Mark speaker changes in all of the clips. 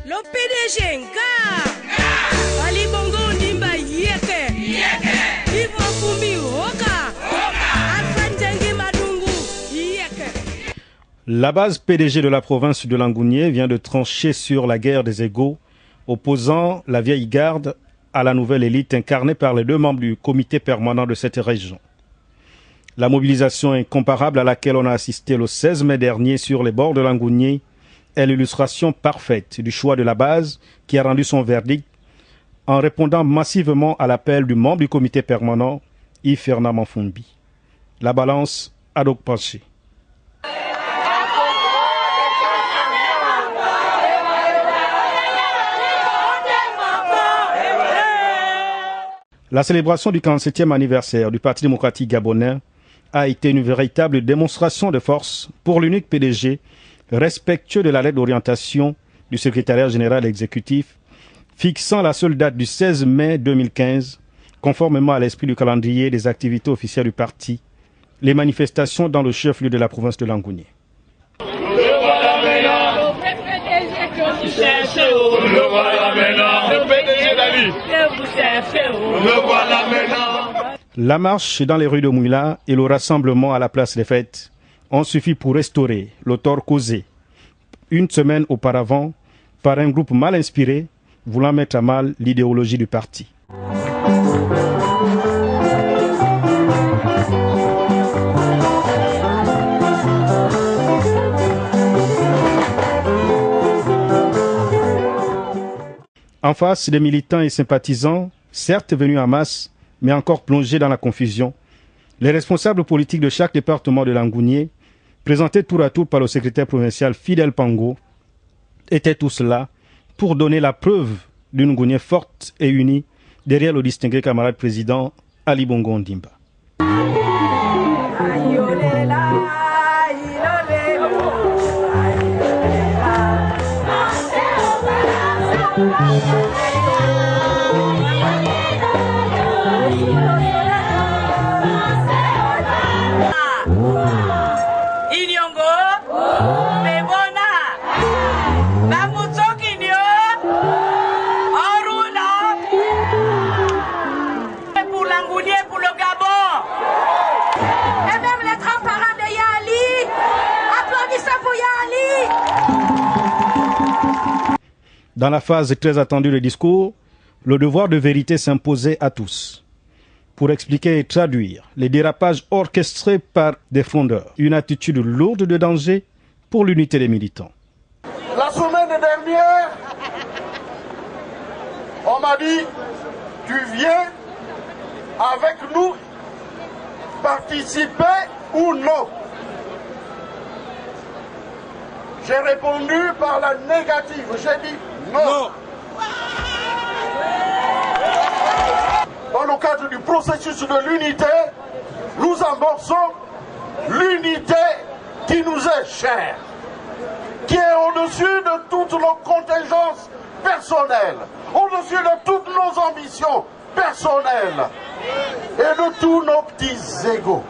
Speaker 1: Le PDG Nga Ali Bongo Ondimba Yeke Ivo Fumbi Hoka Afanjangi Madungu Yeke.
Speaker 2: La base PDG de la province de Langounié vient de trancher sur la guerre des égaux, opposant la vieille garde à la nouvelle élite incarnée par les deux membres du comité permanent de cette région. La mobilisation incomparable à laquelle on a assisté le 16 mai dernier sur les bords de Langounié est l'illustration parfaite du choix de la base qui a rendu son verdict en répondant massivement à l'appel du membre du comité permanent, Yves Fernand Manfumbi. La balance a donc penché. La célébration du 47e anniversaire du Parti démocratique gabonais a été une véritable démonstration de force pour l'unique PDG respectueux de la lettre d'orientation du secrétariat général exécutif fixant la seule date du 16 mai 2015, conformément à l'esprit du calendrier des activités officielles du parti, les manifestations dans le chef-lieu de la province de Langounié. La marche dans les rues de Mouila et le rassemblement à la place des fêtes ont suffi pour restaurer le tort causé une semaine auparavant par un groupe mal inspiré voulant mettre à mal l'idéologie du parti. En face, des militants et sympathisants, certes venus en masse, mais encore plongés dans la confusion, les responsables politiques de chaque département de Langounié, présentés tour à tour par le secrétaire provincial Fidel Pango, étaient tous là pour donner la preuve d'une Ngounié forte et unie derrière le distingué camarade président Ali Bongo Ondimba. Dans la phase très attendue du discours, le devoir de vérité s'imposait à tous. Pour expliquer et traduire les dérapages orchestrés par des frondeurs, une attitude lourde de danger pour l'unité des militants.
Speaker 3: La semaine dernière, on m'a dit, tu viens avec nous participer ou non? J'ai répondu par la négative, j'ai dit non. Dans le cadre du processus de l'unité, nous amorçons l'unité qui nous est chère, qui est au-dessus de toutes nos contingences personnelles, au-dessus de toutes nos ambitions personnelles et de tous nos petits égos.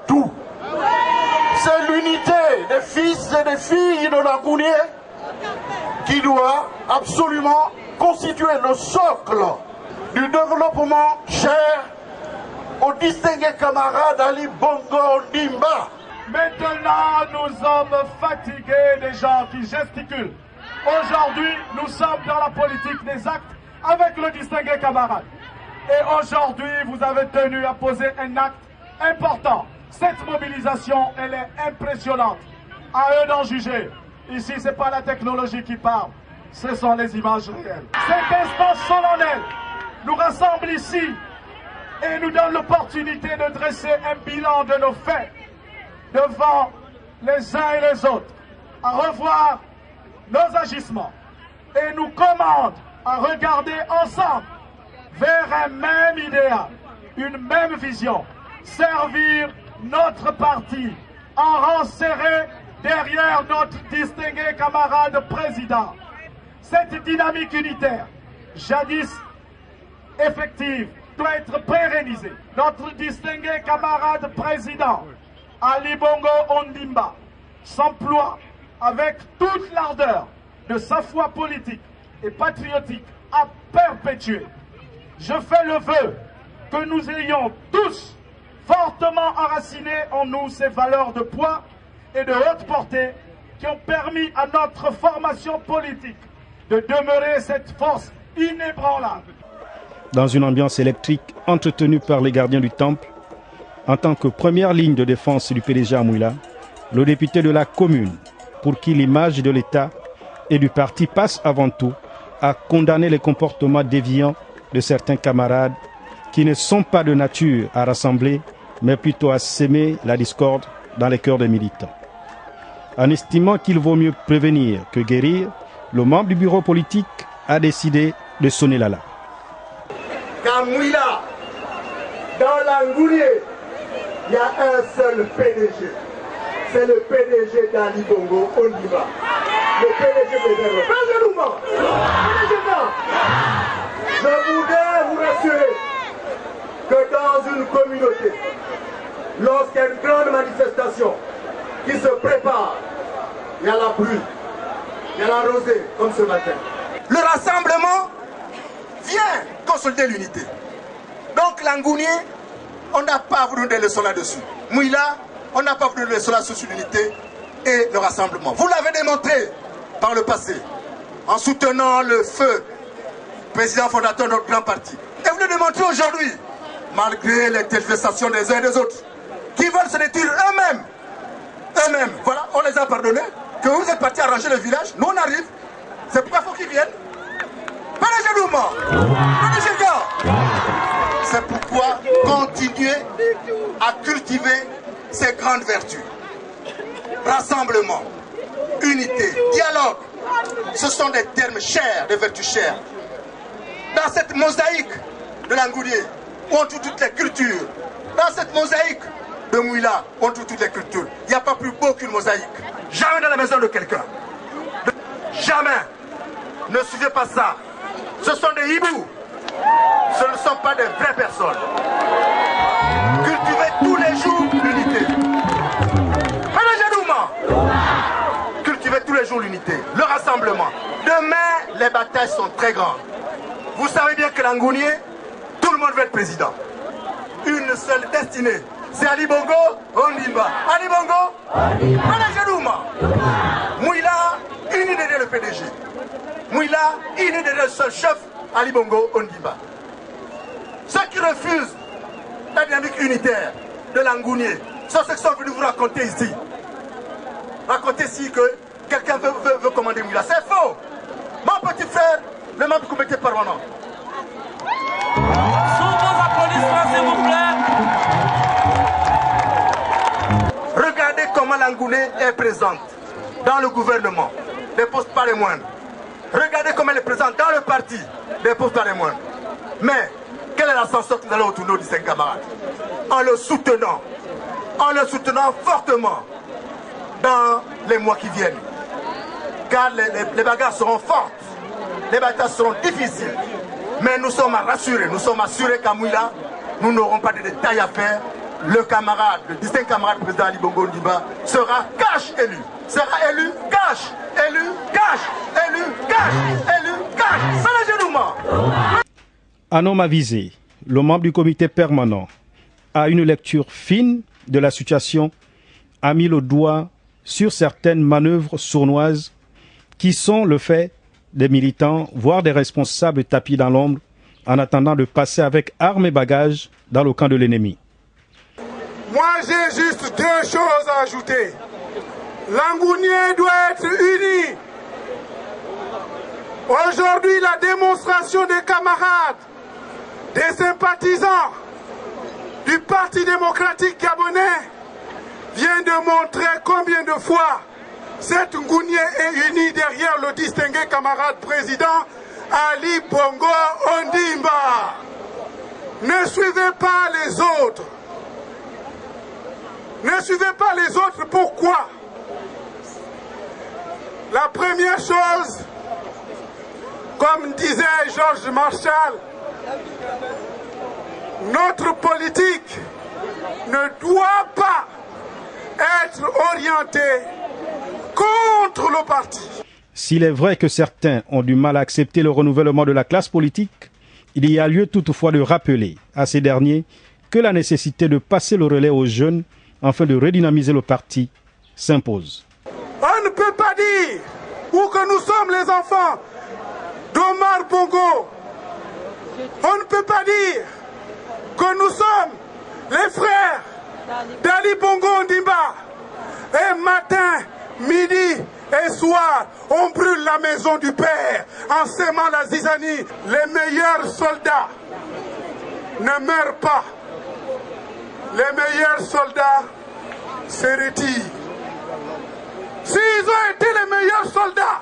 Speaker 3: Tout. C'est l'unité des fils et des filles de Langounié qui doit absolument constituer le socle du développement cher au distingué camarade Ali Bongo Ondimba.
Speaker 4: Maintenant, nous sommes fatigués des gens qui gesticulent. Aujourd'hui, nous sommes dans la politique des actes avec le distingué camarade. Et aujourd'hui, vous avez tenu à poser un acte important. Cette mobilisation, elle est impressionnante. À eux d'en juger. Ici, ce n'est pas la technologie qui parle, ce sont les images réelles. Cet instant solennel nous rassemble ici et nous donne l'opportunité de dresser un bilan de nos faits devant les uns et les autres, à revoir nos agissements et nous commande à regarder ensemble vers un même idéal, une même vision, servir notre parti en rang serré derrière notre distingué camarade président. Cette dynamique unitaire, jadis effective, doit être pérennisée. Notre distingué camarade président, Ali Bongo Ondimba, s'emploie avec toute l'ardeur de sa foi politique et patriotique à perpétuer. Je fais le vœu que nous ayons tous fortement enraciné en nous ces valeurs de poids et de haute portée qui ont permis à notre formation politique de demeurer cette force inébranlable.
Speaker 2: Dans une ambiance électrique entretenue par les gardiens du temple, en tant que première ligne de défense du PDG à Mouila, le député de la commune, pour qui l'image de l'État et du parti passe avant tout, a condamné les comportements déviants de certains camarades qui ne sont pas de nature à rassembler, mais plutôt à s'aimer la discorde dans les cœurs des militants. En estimant qu'il vaut mieux prévenir que guérir, le membre du bureau politique a décidé de sonner l'alarme.
Speaker 5: Qu'à Mouila, dans l'Angounié, il y a un seul PDG. C'est le PDG d'Ali Bongo Ondimba. Le PDG de Je voudrais vous rassurer que dans une communauté, lorsqu'il y a une grande manifestation qui se prépare, il y a la pluie, il y a la rosée, comme ce matin. Le rassemblement vient consolider l'unité. Donc l'Angounié, on n'a pas voulu donner des leçons là-dessus. Mouila, on n'a pas voulu donner des leçons là-dessus sur l'unité et le rassemblement. Vous l'avez démontré par le passé, en soutenant le feu président fondateur de notre grand parti. Et vous le démontrez aujourd'hui, malgré les manifestations des uns et des autres, qui veulent se détruire eux-mêmes. Eux-mêmes, voilà, on les a pardonnés, que vous êtes partis arranger le village, nous on arrive, c'est pourquoi il faut qu'ils viennent. C'est pourquoi continuer à cultiver ces grandes vertus. Rassemblement, unité, dialogue, ce sont des termes chers, des vertus chères. Dans cette mosaïque de l'Angounié, où on trouve toutes les cultures, dans cette mosaïque de Mouila, on trouve toutes les cultures. Il n'y a pas plus beau qu'une mosaïque. Jamais dans la maison de quelqu'un. Jamais. Ne suivez pas ça. Ce sont des hiboux. Ce ne sont pas des vraies personnes. Cultivez tous les jours l'unité. Cultivez tous les jours l'unité. Le rassemblement. Demain, les batailles sont très grandes. Vous savez bien que l'Angounié, tout le monde veut être président. Une seule destinée. C'est Ali Bongo Ondimba. Ali Bongo Ondimba. Mouila, une idée de le PDG. Mouila, une idée de ce chef Ali Bongo Ondimba. Ceux qui refusent la dynamique unitaire de l'Angounié, sont ceux qui sont venus vous raconter ici. Raconter ici que quelqu'un veut commander Mouila. C'est faux. Mon petit frère, le membre du comité permanent.
Speaker 6: Sous vos applaudissements, s'il vous plaît.
Speaker 5: Regardez comment l'Angounié est présente dans le gouvernement, des postes pas les moindres. Regardez comment elle est présente dans le parti, des postes pas les moindres. Mais, quel est l'ascenseur que nous allons retourner au 15 camarades? En le soutenant fortement dans les mois qui viennent. Car les bagarres seront fortes, les batailles seront difficiles. Mais nous sommes assurés qu'à Mouila, nous n'aurons pas de détails à faire. Le camarade, le distinct camarade président Ali Bongo Ondimba sera cash élu. Sera élu cash, élu cash, élu cash, élu cash.
Speaker 2: Anom Avisé, le membre du comité permanent, a une lecture fine de la situation, a mis le doigt sur certaines manœuvres sournoises qui sont le fait des militants, voire des responsables tapis dans l'ombre, en attendant de passer avec armes et bagages dans le camp de l'ennemi.
Speaker 7: Moi, j'ai juste deux choses à ajouter. L'Angounié doit être uni. Aujourd'hui, la démonstration des camarades, des sympathisants du Parti démocratique gabonais vient de montrer combien de fois cette Ngounié est unie derrière le distingué camarade président Ali Bongo Ondimba. Ne suivez pas les autres. Ne suivez pas les autres. Pourquoi? La première chose, comme disait Georges Marshall, notre politique ne doit pas être orientée contre contre le parti.
Speaker 2: S'il est vrai que certains ont du mal à accepter le renouvellement de la classe politique, il y a lieu toutefois de rappeler à ces derniers que la nécessité de passer le relais aux jeunes afin de redynamiser le parti s'impose.
Speaker 7: On ne peut pas dire où que nous sommes les enfants d'Omar Bongo. On ne peut pas dire que nous sommes les frères d'Ali Bongo Ondimba. Et matin, midi et soir, on brûle la maison du père en sémant la zizanie. Les meilleurs soldats ne meurent pas. Les meilleurs soldats se retirent. S'ils ont été les meilleurs soldats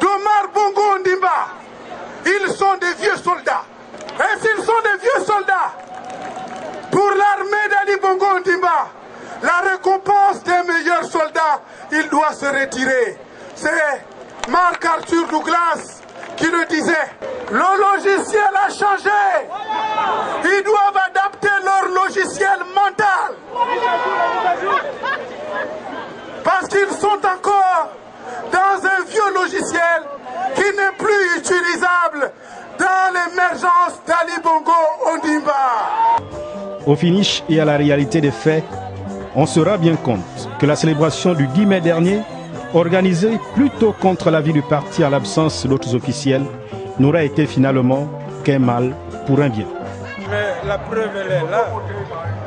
Speaker 7: d'Omar Bongo Ondimba, ils sont des vieux soldats. Et s'ils sont des vieux soldats, pour l'armée d'Ali Bongo Ondimba, la récompense des meilleurs soldats, il doit se retirer. C'est Marc Arthur Douglas qui le disait. Le logiciel a changé. Ils doivent adapter leur logiciel mental. Parce qu'ils sont encore dans un vieux logiciel qui n'est plus utilisable dans l'émergence d'Ali Bongo Ondimba.
Speaker 2: Au finish et à la réalité des faits, on se rend bien compte que la célébration du 10 mai dernier, organisée plutôt contre l'avis du parti à l'absence d'autres officiels, n'aura été finalement qu'un mal pour un bien.
Speaker 8: Mais la preuve, elle est là.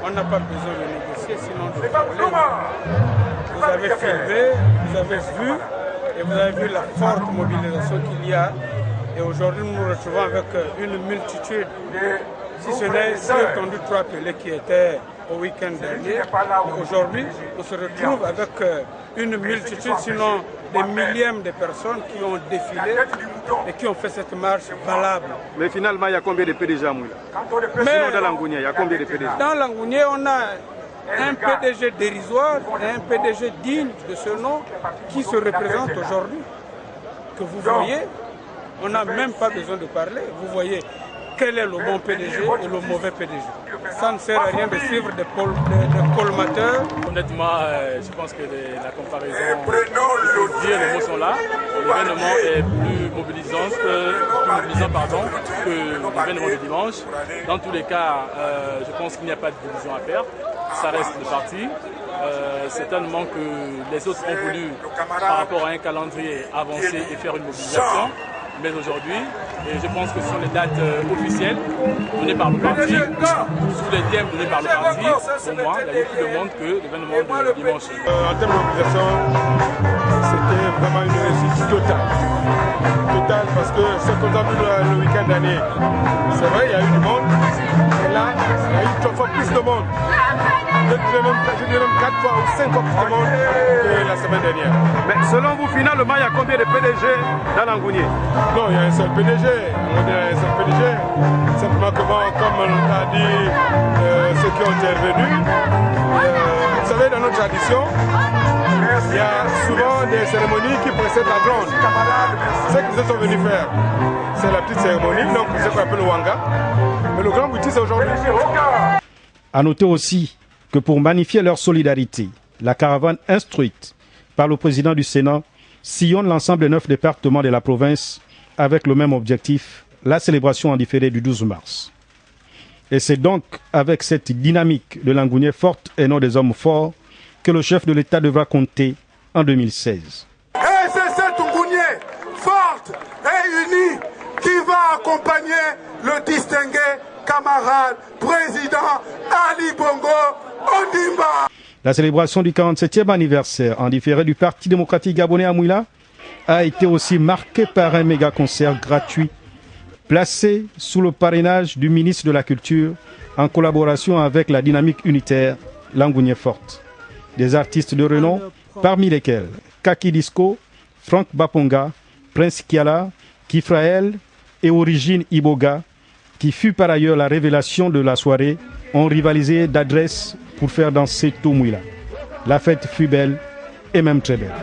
Speaker 8: On n'a pas besoin de négocier, sinon de parler. Vous avez filmé, vous avez vu, et vous avez vu la forte mobilisation qu'il y a. Et aujourd'hui, nous nous retrouvons avec une multitude, si ce n'est deux tendus, trois pelés qui étaient au week-end dernier. Aujourd'hui, on se retrouve avec une multitude, sinon des millièmes de personnes qui ont défilé et qui ont fait cette marche valable.
Speaker 9: Mais finalement, il y a combien de PDG à Mouila? Sinon, dans Langounier, il y a combien de PDG?
Speaker 8: Dans Langounier, on a un PDG dérisoire et un PDG digne de ce nom qui se représente aujourd'hui. Que vous voyez, on n'a même pas besoin de parler. Vous voyez quel est le bon PDG et le mauvais PDG. Ça ne sert à rien de suivre des colmateurs.
Speaker 6: Honnêtement, je pense que la comparaison, les mots sont là. L'événement est plus mobilisant que l'événement de dimanche. Dans tous les cas, je pense qu'il n'y a pas de division à faire. Ça reste le parti. Certainement que les autres ont voulu, par rapport à un calendrier, avancer et faire une mobilisation. Mais aujourd'hui, et je pense que ce sont les dates officielles données par le parti, sous les thèmes donnés par le parti, pour moi, il y a beaucoup de monde que l'événement de dimanche.
Speaker 10: En termes de mobilisation, c'était vraiment une réussite totale. Totale parce que ce qu'on a vu le week-end dernier, c'est vrai, il y a eu du monde. Et là, il y a eu 3 fois plus de monde. Je dirais même 4 fois ou 5 fois plus de monde que la semaine dernière.
Speaker 9: Mais selon vous, finalement, il y a combien de PDG dans Langounier?
Speaker 10: Non, il y a un seul PDG. On dit un seul PDG. Simplement que, comme on a dit ceux qui ont intervenu, vous savez, dans notre tradition, il y a souvent des cérémonies qui précèdent la grande. Ce que nous sommes venus faire, c'est la petite cérémonie, donc ce qu'on appelle le Wanga. Mais le grand boutique, c'est aujourd'hui.
Speaker 2: À noter aussi que pour magnifier leur solidarité, la caravane instruite par le président du Sénat sillonne l'ensemble des 9 départements de la province avec le même objectif, la célébration en différé du 12 mars. Et c'est donc avec cette dynamique de Langounier forte et non des hommes forts que le chef de l'État devra compter en 2016.
Speaker 7: Et c'est cette Ngounier forte et unie qui va accompagner le distingué camarade président Ali Bongo Ondimba.
Speaker 2: La célébration du 47e anniversaire en différé du Parti démocratique gabonais à Mouila a été aussi marquée par un méga concert gratuit placé sous le parrainage du ministre de la Culture en collaboration avec la dynamique unitaire Langounier Forte. Des artistes de renom, parmi lesquels Kaki Disco, Franck Baponga, Prince Kiala, Kifrael et Origine Iboga, qui fut par ailleurs la révélation de la soirée, ont rivalisé d'adresse pour faire danser tout Mouila. La fête fut belle et même très belle.